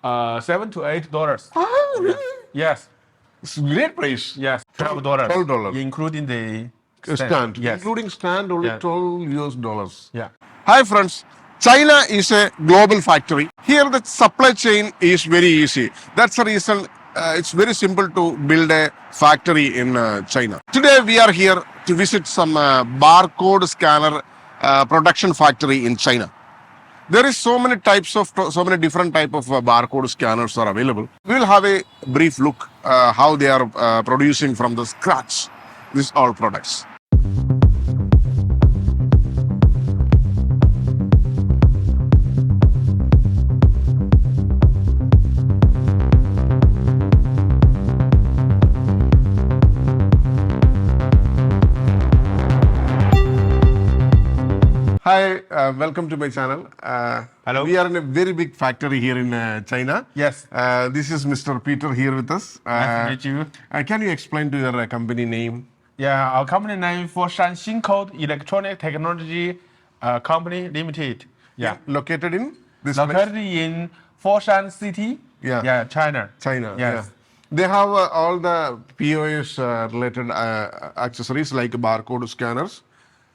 $7 to $8. Oh, really? Yes, It's great price. yes, $12. $12. Including the Stand. Yes. Including stand, only Yeah. 12 US dollars. Yeah. Hi friends, China is a global factory. Here the supply chain is very easy. That's the reason it's very simple to build a factory in China. Today we are here to visit some barcode scanner production factory in China. There is so many different type of barcode scanners are available. We will have a brief look how they are producing from the scratch these all products. Hi, welcome to my channel. Hello. We are in a very big factory here in China. Yes. This is Mr. Peter here with us. Nice to meet you. Can you explain to your company name? Yeah, our company name for Shaanxi Code Electronic Technology Company Limited. Yeah. Located in this place? Located in Foshan City. Yeah. Yeah, China. China. Yes. Yeah. They have all the POS related accessories like barcode scanners,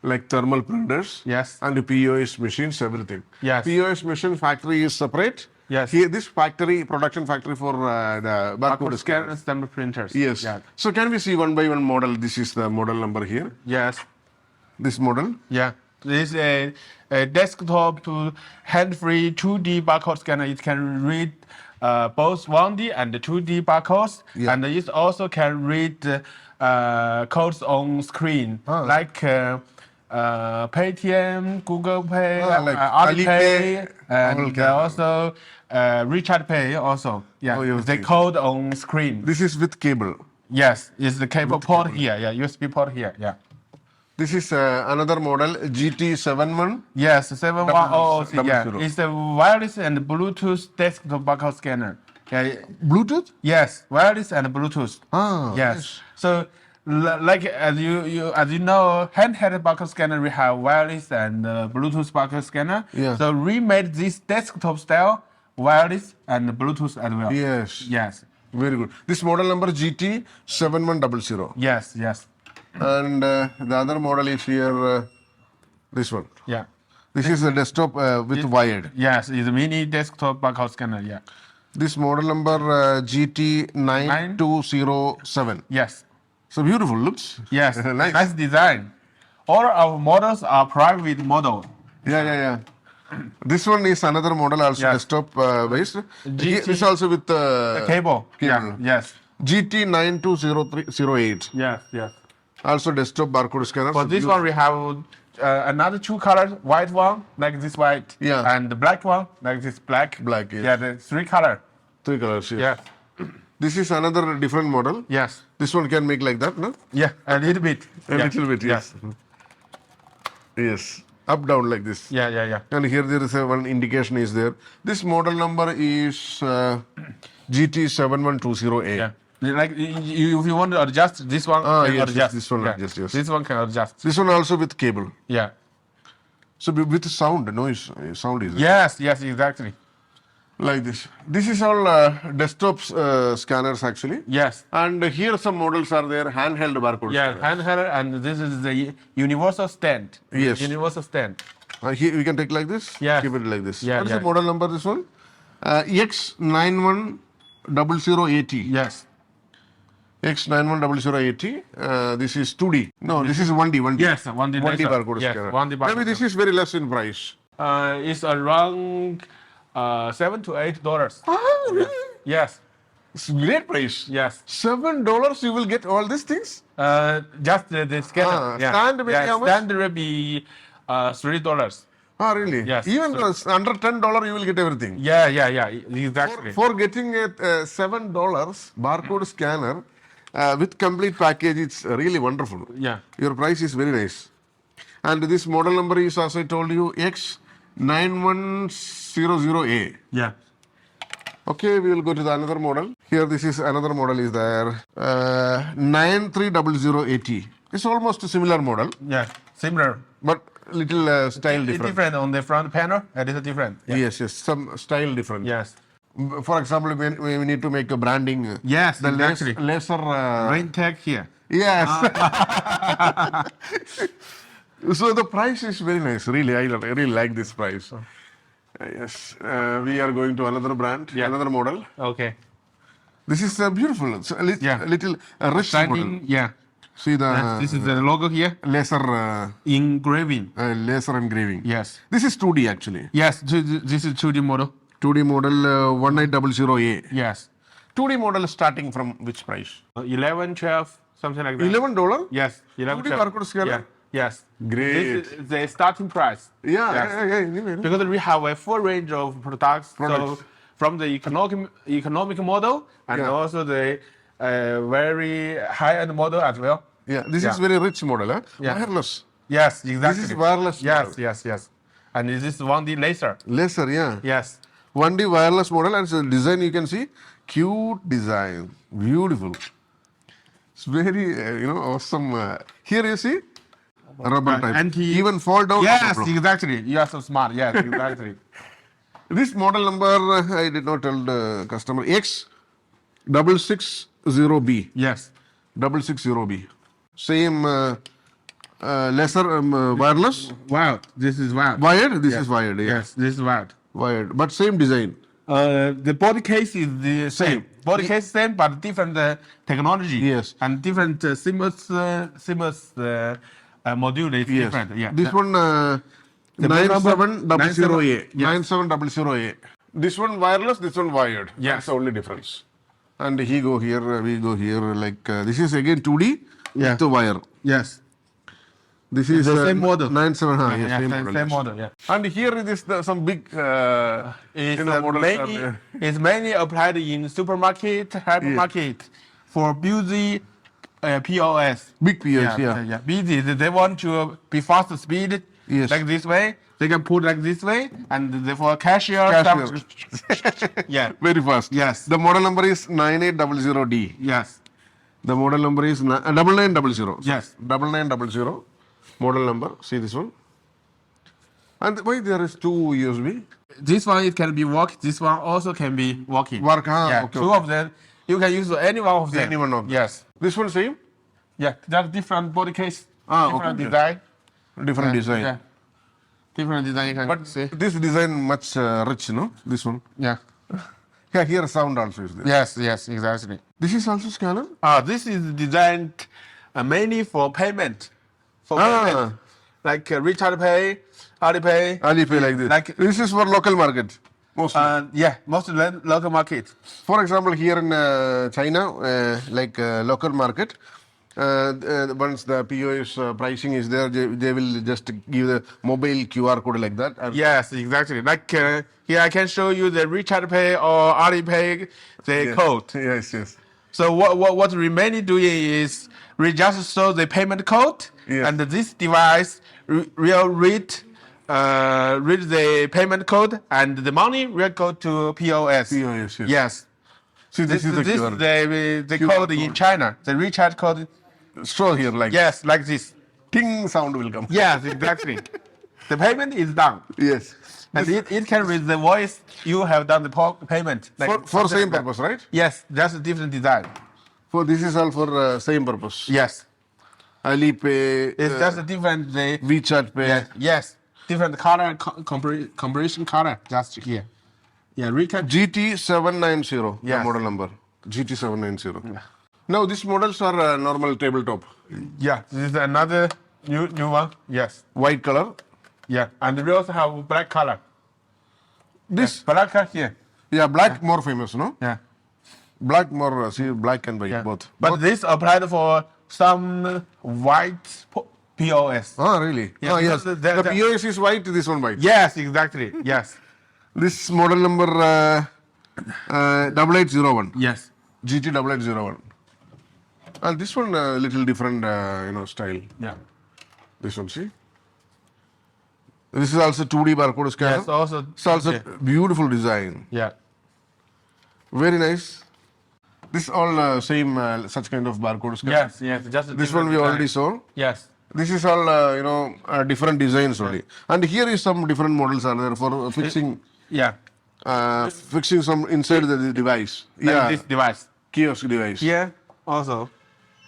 like thermal printers, Yes. and the POS machines, everything. Yes. POS machine factory is separate. Yes. Here, this factory, production factory for the barcode Scan scanners. and stamp printers. Yes. Yeah. So can we see one by one model? This is the model number here. Yes. This model. Yeah. This is a desktop to hand-free 2D barcode scanner. It can read both 1D and 2D barcodes, Yeah. and it also can read codes on screen, Ah. like Paytm, Google Pay, Like Alipay, Alipay, all and can- also Richard Pay also. Yeah, Oh, you they see. code on screen. This is with cable. Yes, it's the cable port here. Yeah, USB port here. Yeah. This is another model GT71. Yes, 7100. Double Yeah, zero. it's a wireless and Bluetooth desktop barcode scanner. Yeah. Bluetooth? Yes, wireless and Bluetooth. Ah, Yes. So, like as you know, handheld barcode scanner we have wireless and Bluetooth barcode scanner. Yeah. So we made this desktop style wireless and Bluetooth as well. Yes. Yes. Very good. This model number GT7100. Yes. Yes. And the other model is here, this one. Yeah. This is a desktop with wired. Yes, it's a mini desktop barcode scanner. Yeah. This model number GT9207. Yes. So beautiful, looks. Yes. Nice. Nice design. All our models are private model. Yeah. This one is another model, also Yeah. desktop based. GT This also with Cable. Yeah. cable. Yes. GT9208. Yes. Also desktop barcode scanner. For this one, we have another two colors: white one, like this white, Yeah. and the black one, like this black. Black, yes. Yeah, the three color. Three colors, yes. Yeah. This is another different model. Yes. This one can make like that, no? Yeah. A little bit. A little bit, yes. Yes. Up, down like this. Yeah. And here there is one indication is there. This model number is GT7120A. Yeah. Like if you want to adjust this one, can yes, adjust. this one Yeah. adjust, yes. This one can adjust. This one also with cable. Yeah. So with sound, noise, sound is Yes, exactly. like this. This is all desktop scanners actually. Yes. And here some models are there, handheld barcode Yeah, scanner. handheld, and this is the universal stand. Yes. Universal stand. Here we can take like this. Yes. Keep it like this. Yeah, What is yeah. the model number? This one, X910080. Yes. X910080. This is 2D. No, this is 1D. 1D. Yes, 1D 1D laser. barcode Yes, scanner. 1D barcode Maybe this is very less in price. It's around $7 to $8. Oh, really? Yes. It's great price. Yes. $7 you will get all these things. Just the scanner. Stand will be how much? Stand will be $3. Ah, really? Yes. Even under $10 you will get everything. Yeah. Exactly. For getting a $7 barcode scanner with complete package, it's really wonderful. Yeah. Your price is very nice. And this model number is, as I told you, X9100A. Yeah. Okay, we will go to the another model. Here, this is another model is there. 9300AT. It's almost a similar model, Yeah. Similar. but little style It's different. different on the front panel. It is different. Yeah. Yes, some style different. Yes. For example, when we need to make a branding. Yes, The exactly. laser. Rain tag here. Yes. So the price is very nice. Really, I really like this price. Yes. We are going to another brand, Yeah. another model. Okay. This is beautiful. It's a Yeah. little rich model. Standing, yeah. See the This is the logo here. laser Engraving. laser engraving. Yes. This is 2D actually. Yes, this is 2D model. 2D model 1800A. Yes. 2D model starting from which price? 11, 12, something like that. $11? Yes, 11, 2D 12. barcode scanner? Yeah. Yes. Great. This is the starting price. Yeah, Yes. yeah. Because we have a full range of products. Products. So from the economic model and Yeah. also the very high-end model as well. Yeah, this Yeah. is very rich model, huh? Yeah. Wireless. Yes, exactly. This is wireless Yes, model. yes. And this is 1D laser. Laser, yeah. Yes. 1D wireless model and so design you can see. Cute design. Beautiful. It's very, awesome. Here you see. Rubber type. Even fall down. Yes, no problem. exactly. You are so smart. Yes, exactly. This model number, I did not tell the customer. X660B. Yes. 660B. Same laser wireless. Wow. This is wild. Wired. This is wired. Yeah. Yes, this is wild. Wired. But same design. The body case is the same. Body case same, but different technology. Yes. And different CMOS module is Yes. different. Yeah. This one The model number? 9700A. Yes. 9700A. This one wireless, this one wired. Yes. That's the only difference. And he go here, we go here. Like this is again 2D Yeah. with the wire. Yes. This is the same model. 9700. Yeah, Same same, model. same yes. model. Yeah. And here it is some big It's models are mainly there. it's mainly applied in supermarket, hypermarket for busy POS. Big POS, yeah. Busy. They want to be fast speed. Yes. Like this way. They can put like this way, and for cashier. Yeah. Very fast. Yes. The model number is 9800D. Yes. The model number is 9900. Yes. 9900 model number. See this one. And why there is two USB? This one it can be walk. This one also can be walking. Work, Yeah. okay, Two of them. You can use any one of them. Any one of them. Yes. This one same? Yeah. That's different body case. Ah, Different okay. design. Different design. Yeah. Different design. You can But see. this design much rich, no? This one. Yeah. Yeah, here sound also is there. Yes, exactly. This is also scanner? This is designed mainly for payment. For payment. Like Recharge Pay, Alipay. Alipay like this. Like- This is for local market. Mostly. Yeah, most local market. For example, here in China, local market, once the POS pricing is there, they will just give the mobile QR code like that. And Yes, exactly. Like here, I can show you the Recharge Pay or Alipay the code. Yes. So what remaining doing is we just show the payment code, Yes. and this device will read the payment code, and the money will go to POS. POS, yes. Yes. See, this is the QR. The QR code in China. The recharge code. Show here like Yes, like this. ting sound will come. Yes, exactly. The payment is done, Yes. and it can read the voice. You have done the payment. Like For something same like that. purpose, right? Yes, just a different design. For this is all for same purpose. Yes, Alipay, it's just a different. WeChat Pay. Yes, different color combination color just here. Yeah, recap. GT790, the Yes. model number. GT790. Now these models are normal tabletop. Yeah, this is another new one. Yes. White color. Yeah, and we also have black color. This, Black color here. yeah, black more famous, no? Yeah. Black more, see, black and white, Yeah. both. But this applied for some white POS. Ah, really? Yeah, Ah, yes. because The the- POS is white, this one white. Yes, exactly. Yes. This model number 8801. Yes. GT8801. And this one little different, style. Yeah. This one, see? This is also 2D barcode scanner. Yes. Also. It's also yeah. beautiful design. Yeah. Very nice. This all same such kind of barcode scanner. Yes. Yes. Just a This one different we already design. saw. Yes. This is all different designs only. And here is some different models are there for fixing. Yeah. fixing some inside the device. like Yeah, this device. kiosk device. Here also.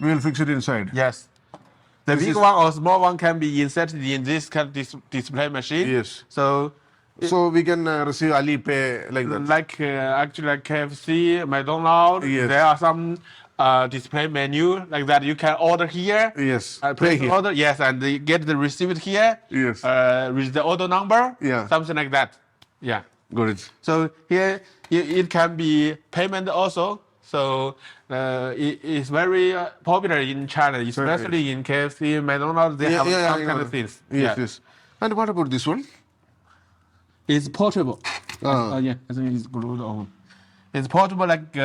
We will fix it inside. Yes. The This big is- one or small one can be inserted in this kind of display machine. Yes. So So we can receive Alipay like that. like actually like KFC, McDonald's, Yes. there are some display menu like that. You can order here. Yes. Place Pay the here. order, yes, and they get the receipt here. Yes. With the order number. Yeah. Something like that. Yeah. Got it. So here it can be payment also. So it's very popular in China, especially in KFC, McDonald's. They have some I kind know. of things. Yes, Yeah. yes. And what about this one? It's portable. Yeah, I think it's glued on. It's portable, like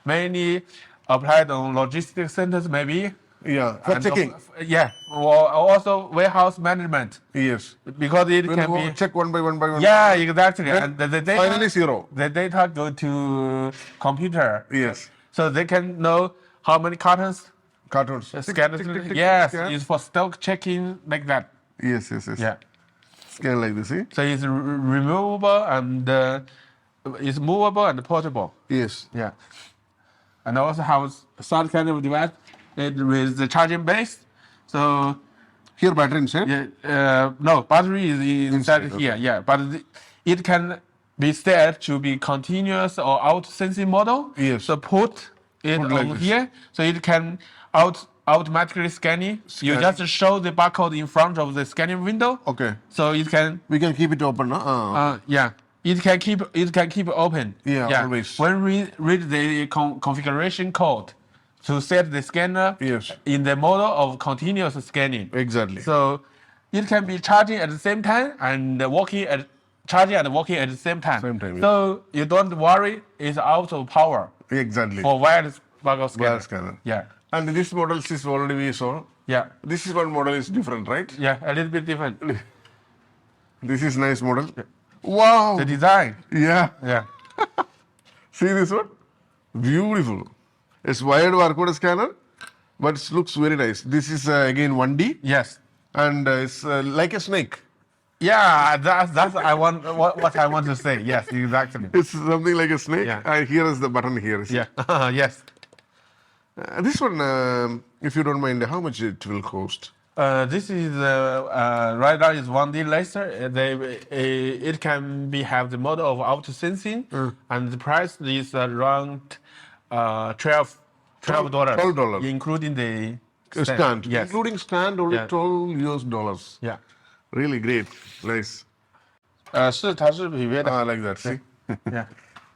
mainly applied on logistics centers, maybe. Yeah, for And checking. Yeah, or also warehouse management, Yes. because it We'll can go be. check one by one by one. Yeah, exactly. Then And the data, finally zero. the data go to computer. Yes. So they can know how many cartons Cartoons. scanned. Tick, tick, tick, Yes, scan. it's for stock checking like that. Yes, yes, yes. Yeah. Scan like this, see? So it's removable and it's movable and portable. Yes. Yeah. And also have such kind of device with the charging base. So Here battery inside? yeah, no, battery is inside Inside, here. Yeah, but it can be set to be continuous or out sensing model. Yes. So put it Put like on this. here, so it can automatically scanning. You Scan. just show the barcode in front of the scanning window. Okay. So it can We can keep it open, no? yeah, it can keep open. Yeah, always. When we read the configuration code to set the scanner Yes. in the model of continuous scanning. Exactly. So it can be charging at the same time and charging and working at the same time. Same time, yes. So you don't worry, it's out of power Exactly. for wireless barcode scanner. Wireless scanner. Yeah, And this model is already we saw. yeah, This is one model is different, right? yeah, a little bit different. This is nice model. Wow. The design. Yeah. Yeah. See this one? Beautiful. It's wired barcode scanner, but it looks very nice. This is again 1D Yes. and it's like a snake. Yeah, that's I want what I want to say. Yes, exactly. It's something like a snake. Yeah. Here is the button here. See? Yeah. Yes. This one, if you don't mind, how much it will cost? This is right now is 1D laser. It can be have the model of auto sensing, and the price is around $12. $12. including the Stand. Yes. Including stand, only Yeah. $12. Yeah. Really great. Nice. 它是匹配的。 Like that. See? Yeah.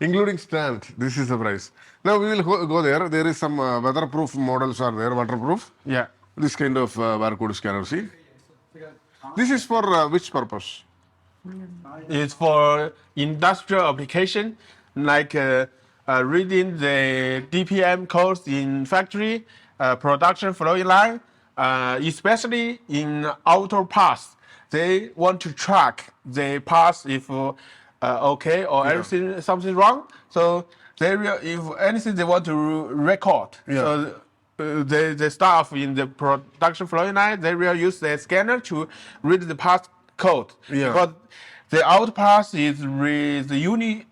Including stand. This is the price. Now we will go there. There is some weatherproof models are there, waterproof. Yeah. This kind of barcode scanner. See? This is for which purpose? It's for industrial application, like reading the DPM codes in factory, production flowing line, especially in auto parts. They want to track the parts if okay or everything something wrong. So they will, if anything they want to record. Yeah. So the staff in the production flowing line, they will use the scanner to read the part code. Yeah. Because the out pass is with the unique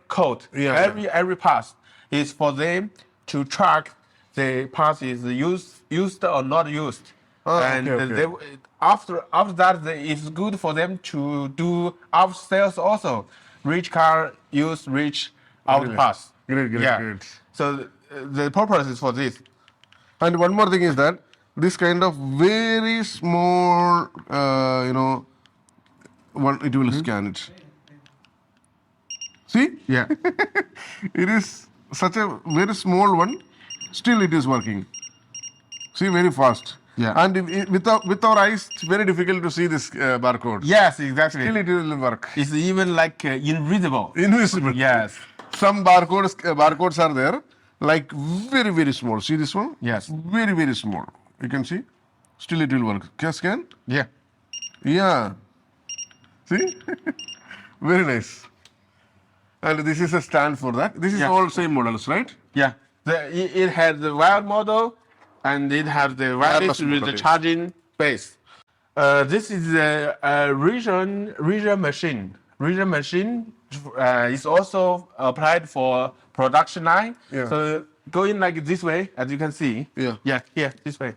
code. Yeah. Every pass is for them to track the pass is used or not used. And okay. They, after that, it's good for them to do after sales also. Which car use which out Really? pass. Great, great, Yeah. great. So the purpose is for this. And one more thing is that this kind of very small, one it will scan it. See? Yeah. It is such a very small one, still it is working. See, very fast. Yeah. And with our eyes, it's very difficult to see this barcode. Yes, exactly. Still, it will work. It's even like invisible. Invisible. Yes. Some barcodes are there, like very, very small. See this one? Yes. Very, very small. You can see. Still, it will work. Can scan? Yeah. Yeah. See? Very nice. And this is a stand for that. This is Yeah. all same models, right? Yeah. It has the wired model and it has the wireless with model, the yes. charging base. This is a region machine. reading machine is also applied for production line. Yeah. So going like this way, as you can see. Yeah. Yeah, here, this way.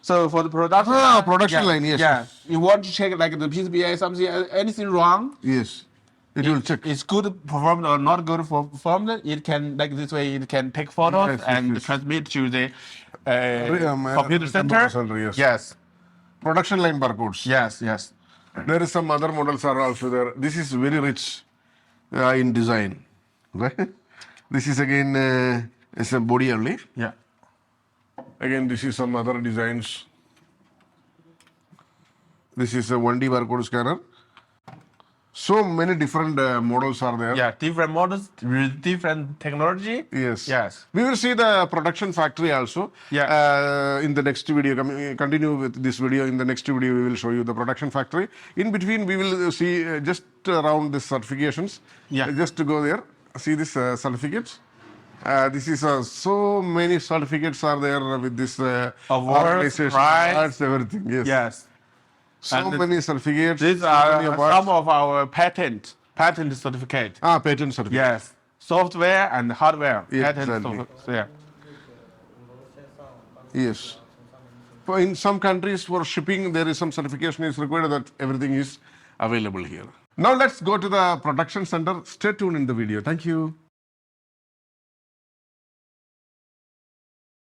So for the production production yeah, line, yes. Yeah. You want to check like the PCBA, something, anything wrong, Yes. It will check. it's good performed or not good performed. It can, like this way, it can take photos Yes, yes, and yes. transmit to the computer computer center. center, yes. Yes, Production line barcodes. yes, yes. There is some other models are also there. This is very rich in design. Right? This is again it's a body only. Yeah. Again, this is some other designs. This is a 1D barcode scanner. So many different models are there. Yeah, different models with different technology. Yes. Yes. We will see the production factory also. Yeah. In the next video, continue with this video. In the next video, we will show you the production factory. In between, we will see just around the certifications. Yeah. Just to go there, see this certificates. This is so many certificates are there with this Awards, organization, prize. awards, everything. Yes. Yes. So And many certificates. These so are many awards. some of our patent certificate. Patent certificate. Yes. Software and hardware. Yeah, Patent exactly. software. Yes. In some countries for shipping, there is some certification is required that everything is available here. Now let's go to the production center. Stay tuned in the video. Thank you.